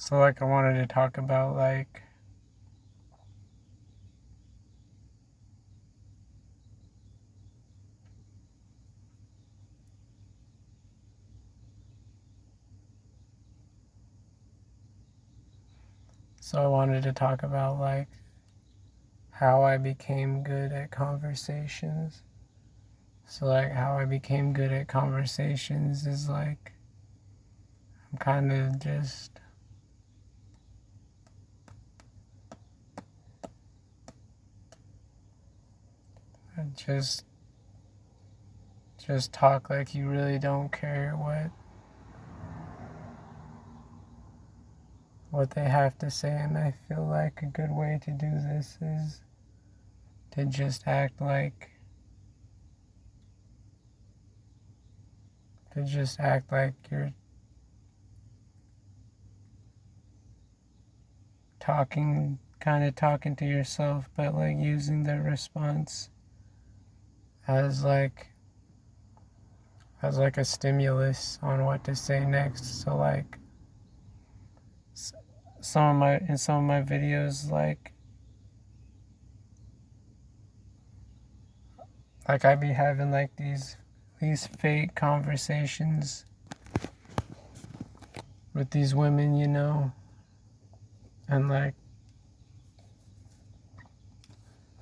So, like, I wanted to talk about, like, so I wanted to talk about, like, how I became good at conversations. So, like, how I became good at conversations is, like, I'm kind of just, just talk like you really don't care what they have to say. And I feel like a good way to do this is to just act like you're talking, kind of talking to yourself, but like using the response as like a stimulus on what to say next. So like some of my videos, like I be having like these fake conversations with these women, and like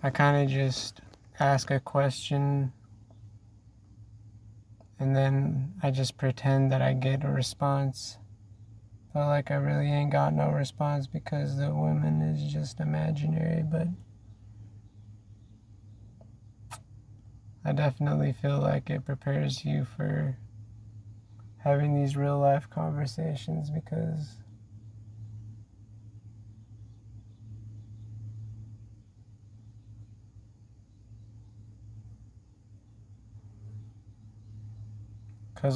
I kind of just ask a question and then I just pretend that I get a response. But like I really ain't got no response because the woman is just imaginary. But I definitely feel like it prepares you for having these real life conversations because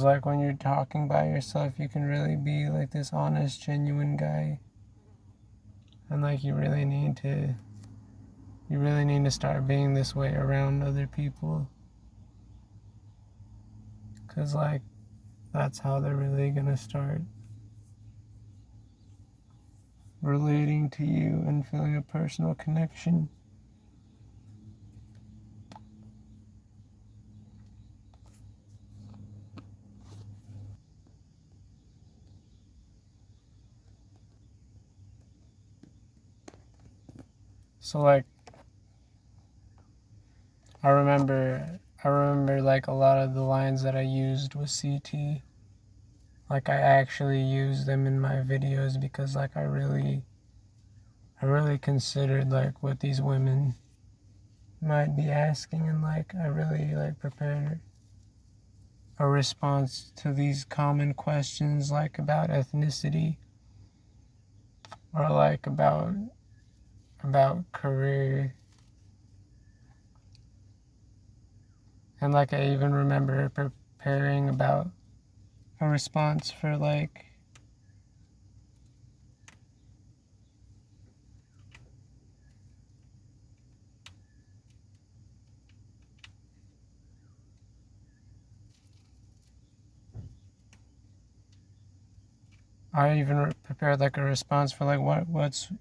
like when you're talking by yourself you can really be like this honest, genuine guy. And like you really need to start being this way around other people, because like that's how they're really gonna start relating to you and feeling a personal connection. So like I remember like a lot of the lines that I used with CT. Like I actually use them in my videos because like I really considered like what these women might be asking, and like I really like prepared a response to these common questions like about ethnicity or like about career. And like I even remember preparing about a response for like I even prepared like a response for like what's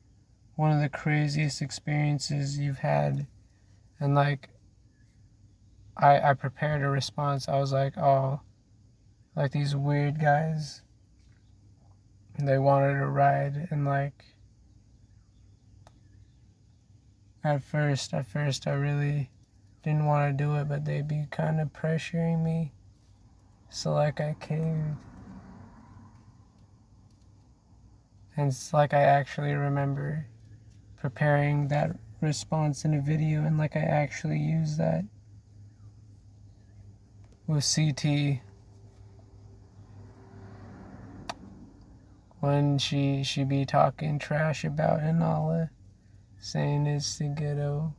one of the craziest experiences you've had. And like I prepared a response. I was like, oh, like these weird guys, they wanted a ride. And like at first I really didn't want to do it, but they'd be kind of pressuring me, so like I caved. And it's like I actually remember preparing that response in a video, and like I actually used that with CT when she be talking trash about Inala, saying it's the ghetto,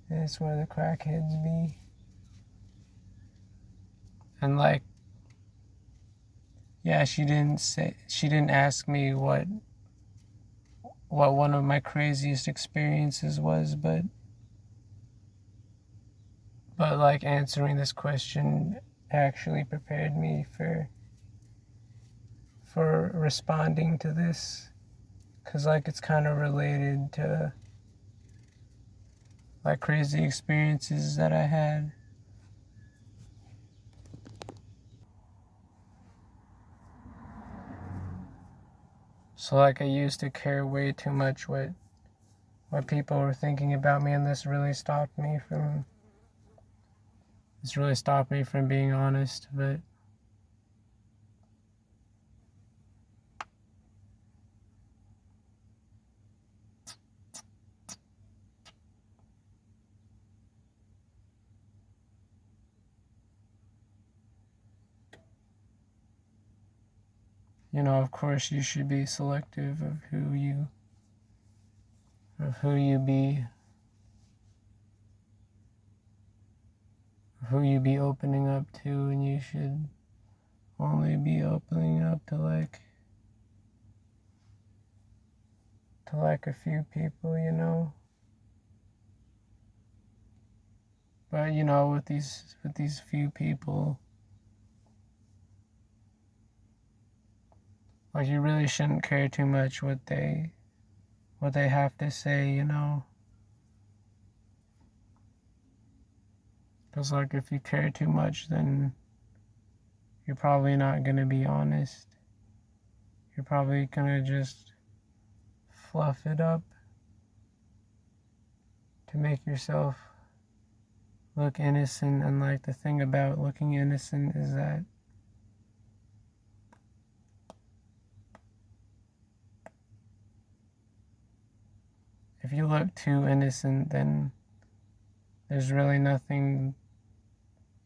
and it's where the crackheads be. And like, yeah, she didn't ask me what one of my craziest experiences was, but like answering this question actually prepared me for responding to this, because like it's kind of related to like crazy experiences that I had. So like I used to care way too much what people were thinking about me, and this really stopped me from being honest. But of course you should be selective of who you be opening up to, and you should only be opening up to like a few people, But with these few people, like you really shouldn't care too much what they have to say, Because like if you care too much, then you're probably not gonna be honest. You're probably gonna just fluff it up to make yourself look innocent. And like the thing about looking innocent is that if you look too innocent, then there's really nothing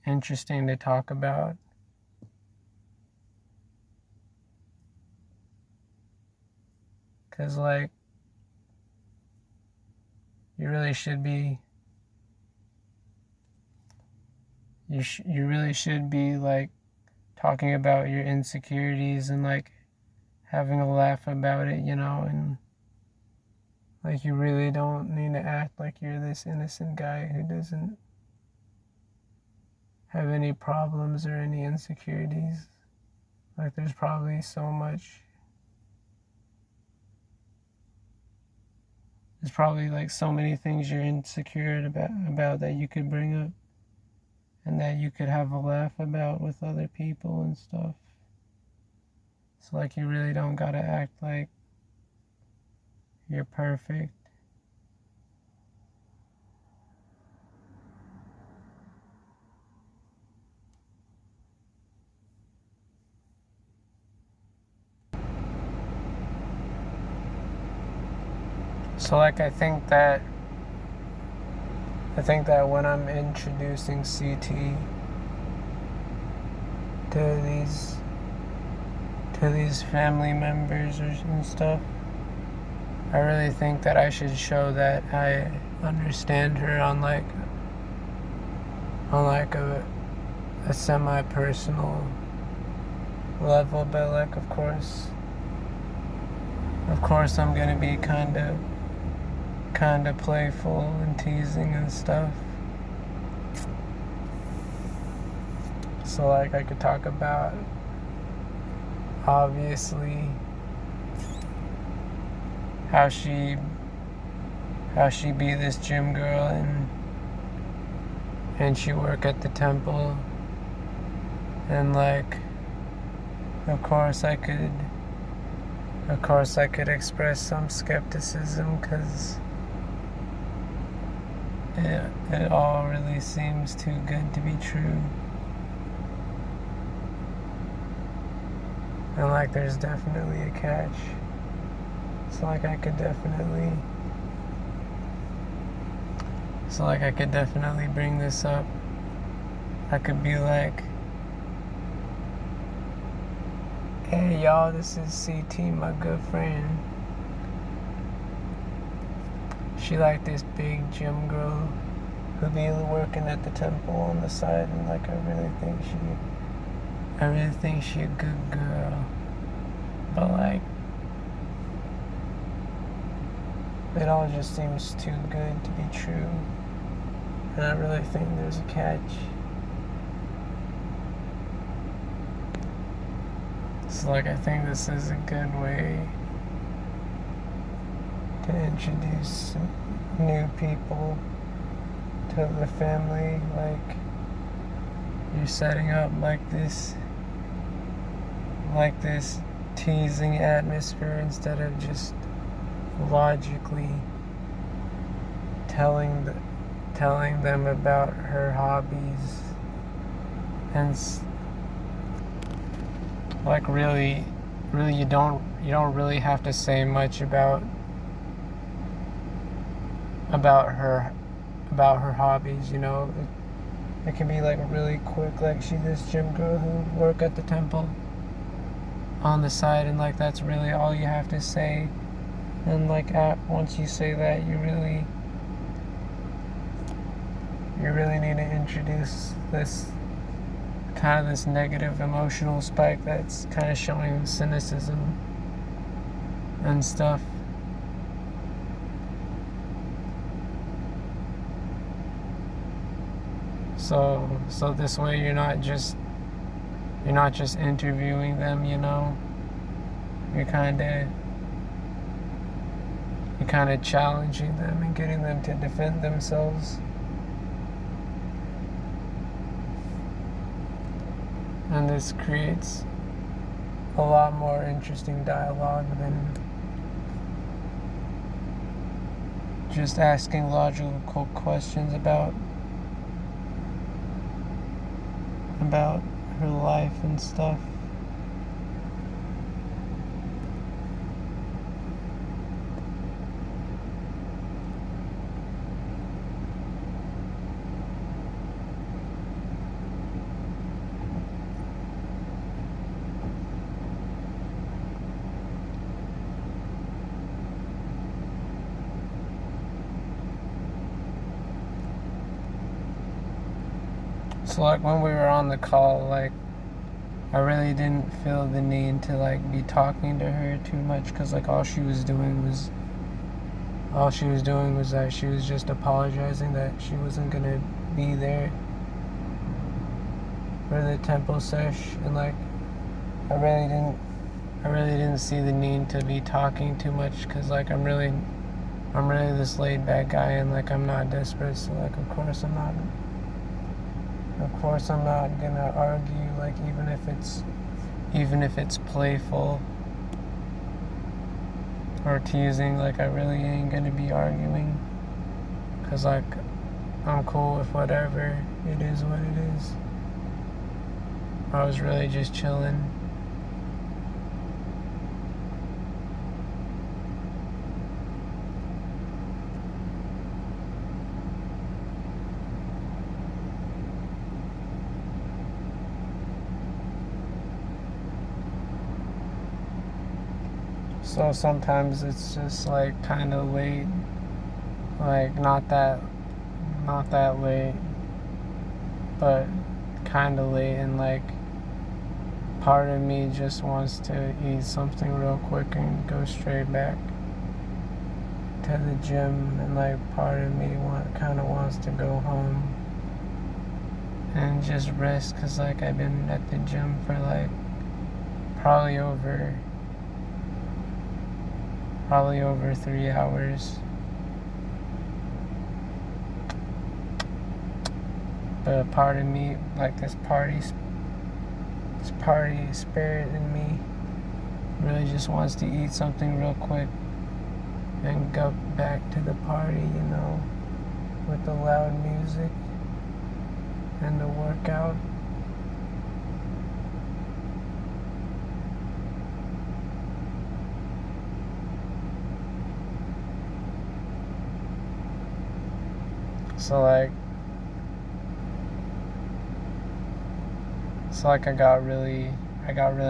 interesting to talk about. Because like you really should be like talking about your insecurities and like having a laugh about it, and like you really don't need to act like you're this innocent guy who doesn't have any problems or any insecurities. Like there's probably so much. There's probably like so many things you're insecure about that you could bring up and that you could have a laugh about with other people and stuff. So like you really don't gotta act like you're perfect. So like I think that when I'm introducing CT to these family members and stuff, I really think that I should show that I understand her on like a semi-personal level. But like of course I'm gonna be kind of playful and teasing and stuff. So like I could talk about obviously how she be this gym girl and she work at the temple, and like of course I could express some skepticism because it all really seems too good to be true. And like there's definitely a catch. So like I could definitely bring this up. I could be like, hey y'all, this is CT, my good friend. She like this big gym girl who be working at the temple on the side, and like I really think she a good girl. But like it all just seems too good to be true. And I really think there's a catch. So like I think this is a good way to introduce new people to the family. Like you're setting up like this teasing atmosphere instead of just logically telling them about her hobbies and like really you don't really have to say much about her hobbies, you know. It can be like really quick, like she's this gym girl who work at the temple on the side, and like that's really all you have to say. And like once you say that, you really need to introduce this kind of this negative emotional spike that's kind of showing cynicism and stuff. So this way you're not just interviewing them, you know. You're kind of challenging them and getting them to defend themselves. And this creates a lot more interesting dialogue than just asking logical questions about her life and stuff. So like when we were on the call, like I really didn't feel the need to like be talking to her too much, because like all she was doing was that she was just apologizing that she wasn't gonna be there for the temple sesh, and like I really didn't see the need to be talking too much, because like I'm really this laid back guy, and like I'm not desperate, so like of course I'm not gonna argue, like even if it's playful or teasing, like I really ain't gonna be arguing, because like I'm cool with whatever. It is what it is. I was really just chilling. So sometimes it's just like kind of late, like not that late, but kind of late, and like part of me just wants to eat something real quick and go straight back to the gym, and like part of me kind of wants to go home and just rest, because like I've been at the gym for like probably over 3 hours. But part of me, like this party spirit in me, really just wants to eat something real quick and go back to the party, you know, with the loud music and the workout. So I got really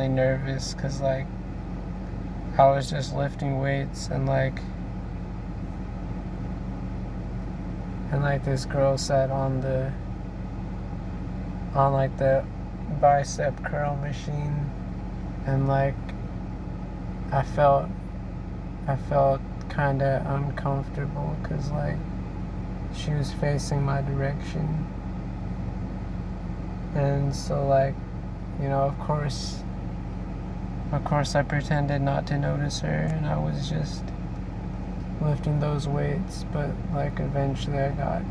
nervous, because like I was just lifting weights, and like this girl sat on the bicep curl machine, and like I felt kind of uncomfortable, because like she was facing my direction, and so like, you know, of course Of course, I pretended not to notice her, and I was just lifting those weights, but like eventually I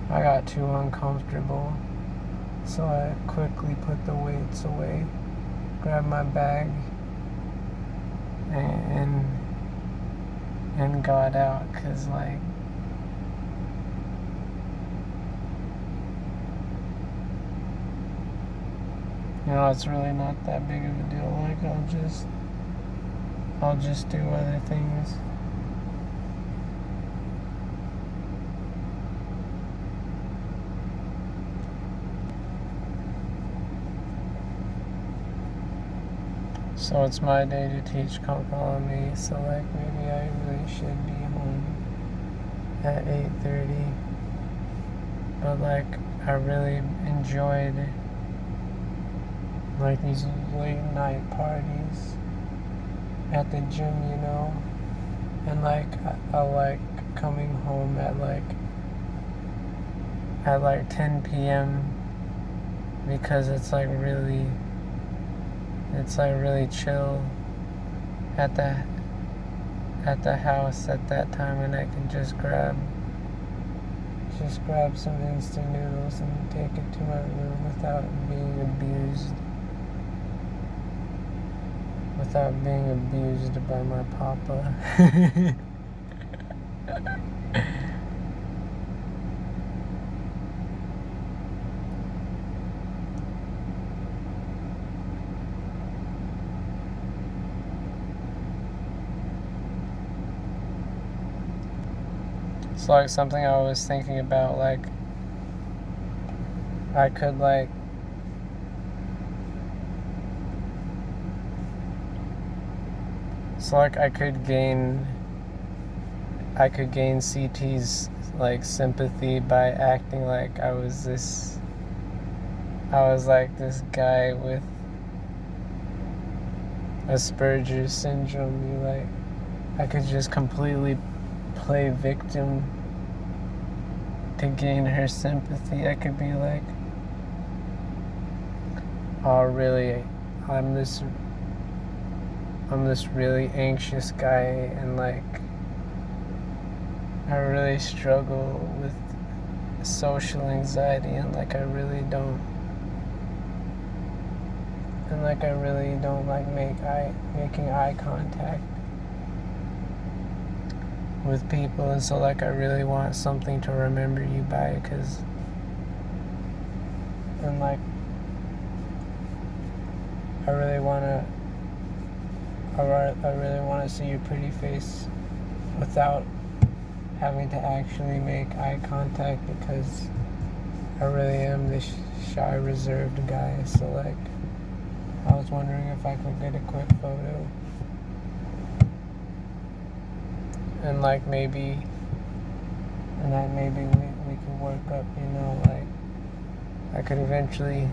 got too uncomfortable, so I quickly put the weights away, grabbed my bag, and got out, cause like it's really not that big of a deal. Like I'll just do other things. So it's my day to teach Come Follow Me, so like maybe I really should be home at 8:30. But like I really enjoyed like these late night parties at the gym, and like I like coming home at like 10 p.m. because it's like really chill at the house at that time, and I can just grab some instant noodles and take it to my room without being abused by my papa. It's like something I was thinking about, like I could like I could gain CT's like sympathy by acting like I was like this guy with Asperger's syndrome. I could just completely play victim to gain her sympathy. I could be like, oh really, I'm this really anxious guy, and like I really struggle with social anxiety, and like I really don't like making eye contact with people, and so like I really want something to remember you by, and like I really want to see your pretty face without having to actually make eye contact, because I really am this shy, reserved guy. So like I was wondering if I could get a quick photo, and like maybe we could work up, like I could eventually